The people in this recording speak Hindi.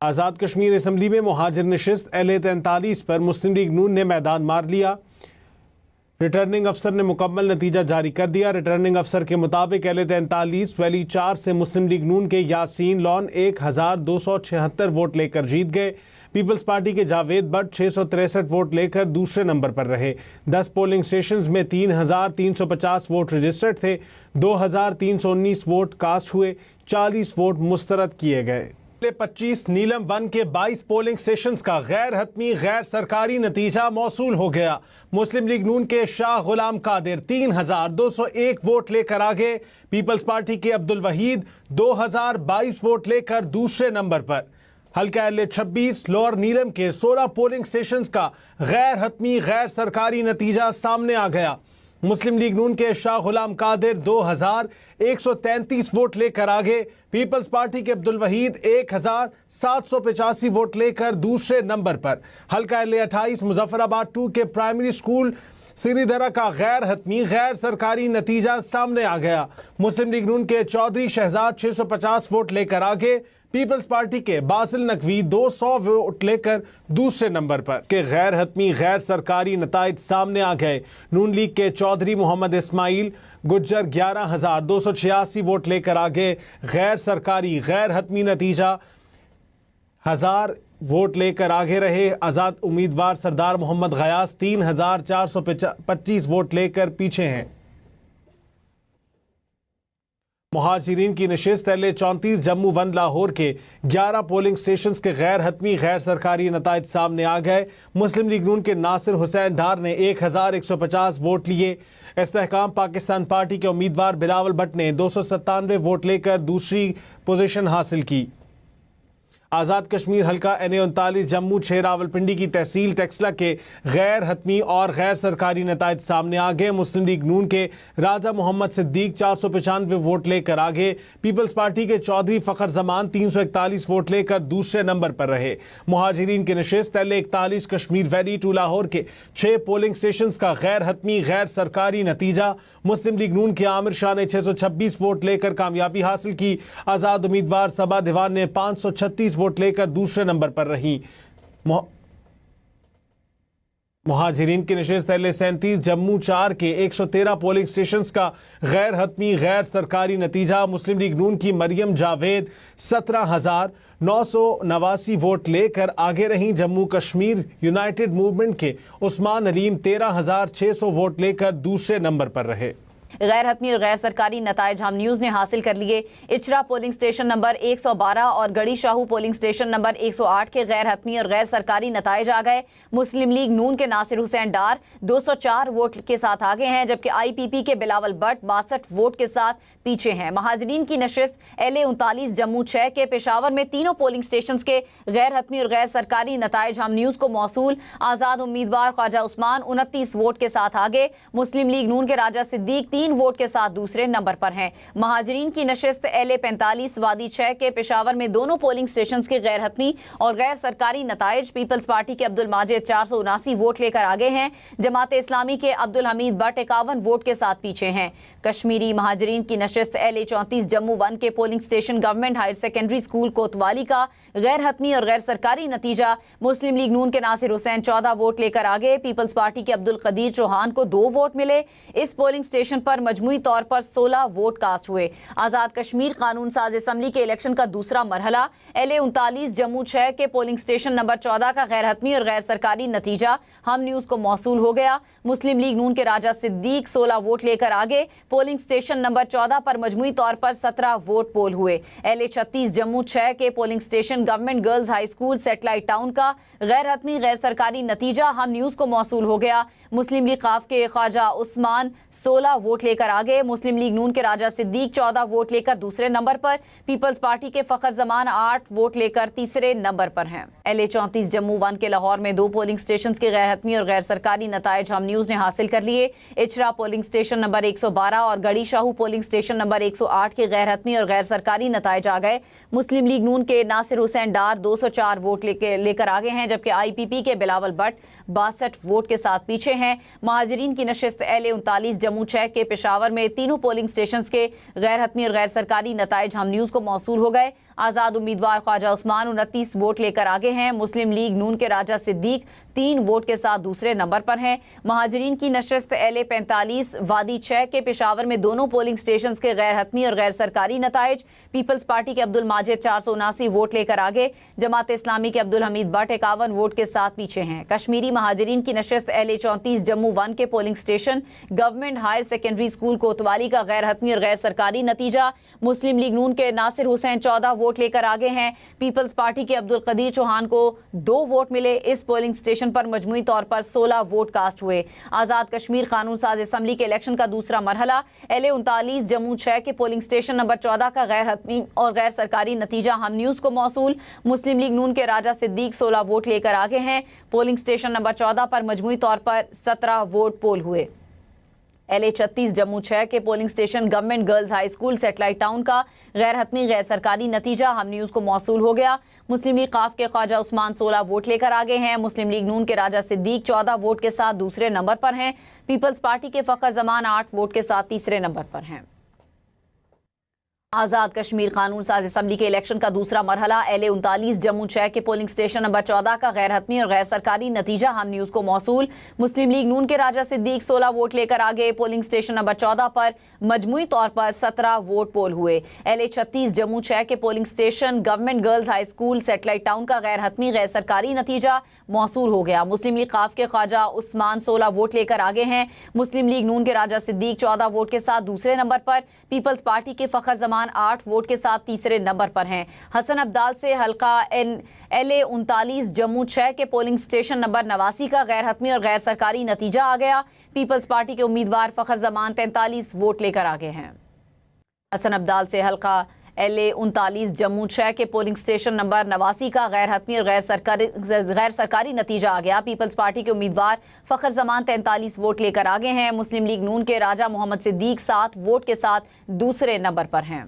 आज़ाद कश्मीर असम्बली में मुहाजिर नशिस्त LA-43 पर मुस्लिम लीग नून ने मैदान मार लिया। रिटर्निंग अफसर ने मुकम्मल नतीजा जारी कर दिया। रिटर्निंग अफसर के मुताबिक LA-43 वैली 4 से मुस्लिम लीग नून के यासीन लॉन 1276 वोट लेकर जीत गए। पीपल्स पार्टी के जावेद भट्ट 663 वोट लेकर दूसरे नंबर पर रहे। 10 पोलिंग स्टेशंस में 3350 वोट रजिस्टर्ड थे। 2319 वोट कास्ट हुए। 40 वोट मुस्तरद किए गए। 25 नीलम वन के 22 पोलिंग स्टेशंस का गैर हतमी गैर सरकारी नतीजा मौसूल हो गया। मुस्लिम लीग नून के शाह गुलाम कादिर 3201 वोट लेकर आगे। पीपल्स पार्टी के अब्दुल वहीद 2022 वोट लेकर दूसरे नंबर पर। हल्का LA-26 लोअर नीलम के 16 पोलिंग स्टेशंस का गैर हतमी गैर सरकारी नतीजा सामने आ गया। मुस्लिम लीग नून के शाह गुलाम कादिर 2133 वोट लेकर आगे। पीपल्स पार्टी के अब्दुल वहीद 1785 वोट लेकर दूसरे नंबर पर। हल्का LA-28 मुजफ्फराबाद 2 के प्राइमरी स्कूल सिरीधरा का गैर हतमी गैर सरकारी नतीजा सामने आ गया। मुस्लिम लीग नून के चौधरी शहजाद 650 वोट लेकर आगे। पीपल्स पार्टी के बासिल नकवी 200 वोट लेकर दूसरे नंबर पर। के गैर हतमी गैर सरकारी नताइज सामने आ गए। नून लीग के चौधरी मोहम्मद इस्माइल गुज्जर 11286 वोट लेकर आगे। गैर सरकारी गैर हतमी नतीजा 1000 वोट लेकर आगे रहे। आज़ाद उम्मीदवार सरदार मोहम्मद गयास 3425 वोट लेकर पीछे हैं। मुहाजिरीन की नशिस्त LA-34 जम्मू वन लाहौर के 11 पोलिंग स्टेशंस के गैर हतमी गैर सरकारी नताइज सामने आ गए। मुस्लिम लीग नून के नासिर हुसैन डार ने 1150 वोट लिए। इस्तेहकाम पाकिस्तान पार्टी के उम्मीदवार बिलावल भट्ट ने 297 वोट लेकर दूसरी पोजीशन हासिल की। आज़ाद कश्मीर हल्का NA-39 जम्मू 6 रावलपिंडी की तहसील टेक्सला के गैर हतमी और गैर सरकारी नताइज सामने आ गए। मुस्लिम लीग नून के राजा मोहम्मद सिद्दीक 495 वोट लेकर आगे। पीपल्स पार्टी के चौधरी फ़खर जमान 341 वोट लेकर दूसरे नंबर पर रहे। मुहाजिरीन की नशिस्त LA-41 कश्मीर वैली 2 लाहौर के 6 पोलिंग स्टेशंस का गैर हतमी गैर सरकारी नतीजा। मुस्लिम लीग नून के आमिर शाह ने 626 वोट लेकर कामयाबी हासिल की। आज़ाद उम्मीदवार सबा दीवान ने 536 वोट लेकर दूसरे नंबर पर रही। मुहाजिरीन की नशिस्त LA-37 जम्मू 4 के 113 पोलिंग स्टेशंस का गैर हतमी गैर सरकारी नतीजा। मुस्लिम लीग नून की मरियम जावेद 17,989 वोट लेकर आगे रहीं। जम्मू कश्मीर यूनाइटेड मूवमेंट के उस्मान अलीम 13,600 वोट लेकर दूसरे नंबर पर रहे। गैर हतमी और गैर सरकारी नताइज हम न्यूज़ ने हासिल कर लिए। इचरा पोलिंग स्टेशन नंबर 112 और गढ़ी शाहू पोलिंग स्टेशन नंबर 108 के गैर हतमी और गैर सरकारी नताइज आ गए। मुस्लिम लीग नून के नासिर हुसैन डार 204 वोट के साथ आगे हैं, जबकि IPP के बिलावल भट्ट 62 वोट के साथ पीछे हैं। महाजरीन की नशिस्त LA-39 जम्मू 6 के पेशावर में तीनों पोलिंग स्टेशन के गैर हतमी और गैर सरकारी नताइज हम न्यूज़ को मौसूल। आज़ाद उम्मीदवार ख्वाजा उस्मान 29 वोट के साथ आगे। मुस्लिम लीग नून के राजा सिद्दीक 3 वोट के साथ दूसरे नंबर पर हैं। महाजरीन की नशिस्त LA-45 वादी 6 के पेशावर में दोनों पोलिंग स्टेशंस के गैर हतमी और गैर सरकारी नताइज। पीपल्स पार्टी के अब्दुल माजिद 479 वोट लेकर आगे हैं। जमात इस्लामी के अब्दुल हमीद भट्ट 51 वोट के साथ पीछे हैं। कश्मीरी महाजरीन की नशिस्त LA-34 जम्मू 1 के polling station government higher secondary school Kotwali का गैर हतमी और गैर सरकारी नतीजा। मुस्लिम लीग नून के नासिर हुसैन 14 वोट लेकर आगे। पीपल्स पार्टी के अब्दुल कदीर चौहान को 2 वोट मिले। इस पोलिंग स्टेशन पर मजमूई तौर पर 16 वोट कास्ट हुए। आज़ाद कश्मीर कानून साज असम्बली के इलेक्शन का दूसरा मरहला LA-39 जम्मू 6 के पोलिंग स्टेशन नंबर 14 का गैर हतमी और गैर सरकारी नतीजा हम न्यूज़ को मौसूल हो गया। मुस्लिम लीग नून के राजा सिद्दीक 16 वोट लेकर आगे। पोलिंग स्टेशन नंबर 14 पर मजमूई तौर पर 17 वोट पोल हुए। LA-36 जम्मू 6 के polling station government girls high school satellite town का गैर हतमी गैर सरकारी नतीजा हम न्यूज़ को मौसूल हो गया। मुस्लिम लीग काफ के ख्वाजा उस्मान 16 वोट लेकर आगे। मुस्लिम लीग नून के राजा सिद्दीक 14 वोट लेकर दूसरे नंबर पर। पीपल्स पार्टी के फ़खर जमान 8 वोट लेकर तीसरे नंबर पर हैं। LA-34 जम्मू 1 के लाहौर में 2 पोलिंग स्टेशन के गैर हतमी और गैर सरकारी नताइज हम न्यूज़ ने हासिल कर लिए। इचरा पोलिंग स्टेशन नंबर 112 और गढ़ी शाहू पोलिंग स्टेशन नंबर 108 के गैर हतमी और गैर सरकारी नताइज आ गए। मुस्लिम लीग नून के नासिर हुसैन डार 204 वोट लेकर आगे हैं, जबकि IPP के बिलावल भट्ट 62 वोट के साथ पीछे हैं। महाजरीन की नशिस्त LA39 जम्मू 6 के पेशावर में तीनों पोलिंग स्टेशन के गैर हतमी और गैर सरकारी नताइज हम न्यूज़ को मौसूल हो गए। आज़ाद उम्मीदवार ख्वाजा उस्मान 29 वोट लेकर आगे हैं। मुस्लिम लीग नून के राजा सिद्दीक 3 वोट के साथ दूसरे नंबर पर हैं। महाजरीन की नशिस्त LA45 वादी 6 के पेशावर में दोनों पोलिंग स्टेशन के गैर हतमी और गैर सरकारी नताइज। पीपल्स पार्टी के अब्दुल माजिद 479 वोट लेकर आगे, जमात इस्लामी के अब्दुल हमीद भट्ट 51 वोट के साथ पीछे हैं। कश्मीरी महाजरीन की नशिस्त LA34 जम्मू 1 के polling station government higher secondary school Kotwali का गैर हतमी और गैर सरकारी नतीजा। मुस्लिम लीग नून के नासिर हुसैन 14 वोट लेकर आगे हैं। पीपल्स पार्टी के अब्दुल कदीर चौहान को 2 वोट मिले। इस पोलिंग स्टेशन पर मजमूई तौर पर 16 वोट कास्ट हुए। आज़ाद कश्मीर कानून साज असम्बली के इलेक्शन का दूसरा मरहला LA39 जम्मू 6 के पोलिंग स्टेशन नंबर 14 का गैर हतमी और गैर सरकारी नतीजा हम न्यूज़ को मौसूल। मुस्लिम लीग नून के राजा सिद्दीक 16 वोट लेकर आगे हैं। पोलिंग स्टेशन नंबर 14 पर मजमूई तौर पर 17 वोट पोल हुए। LA36 जम्मू 6 के polling station government girls high school satellite town का गैर हतमी गैर सरकारी नतीजा हम न्यूज़ को मौसूल हो गया। मुस्लिम लीग काफ के ख्वाजा उस्मान 16 वोट लेकर आगे हैं। मुस्लिम लीग नून के राजा सिद्दीक 14 वोट के साथ दूसरे नंबर पर हैं। पीपल्स पार्टी के फ़खर जमान 8 वोट के साथ तीसरे नंबर पर हैं। आज़ाद कश्मीर कानून साज असम्बली के इलेक्शन का दूसरा मरहला LA39 जम्मू 6 के पोलिंग स्टेशन नंबर 14 का गैर हतमी और गैर सरकारी नतीजा हम न्यूज़ को मौसूल। मुस्लिम लीग नून के राजा सिद्दीक 16 वोट लेकर आगे। पोलिंग स्टेशन नंबर 14 पर मजमूई तौर पर 17 वोट पोल हुए। LA36 जम्मू 6 के polling station government girls high school satellite town का गैर हतमी गैर सरकारी नतीजा मौसूल हो गया। मुस्लिम लीग काफ के ख्वाजा उस्मान 16 वोट लेकर आगे हैं। मुस्लिम लीग नून के राजा सिद्दीक 14 वोट के साथ दूसरे नंबर पर। पीपल्स पार्टी के फ़खर जमान 8 वोट के साथ तीसरे नंबर पर हैं। हसन अब्दाल से हल्का LA39 जम्मू 6 के पोलिंग स्टेशन नंबर 89 का गैर हतमी और गैर सरकारी नतीजा आ गया। पीपल्स पार्टी के उम्मीदवार फ़खर जमान 43 वोट लेकर आगे हैं। हसन अब्दाल से हल्का LA39 जम्मू 6 के पोलिंग स्टेशन नंबर 89 का गैर हतमी और गैर सरकारी नतीजा आ गया। पीपल्स पार्टी के उम्मीदवार फ़खर जमान 43 वोट लेकर आगे हैं। मुस्लिम लीग नून के राजा मोहम्मद सिद्दीक 7 वोट के साथ दूसरे नंबर पर हैं।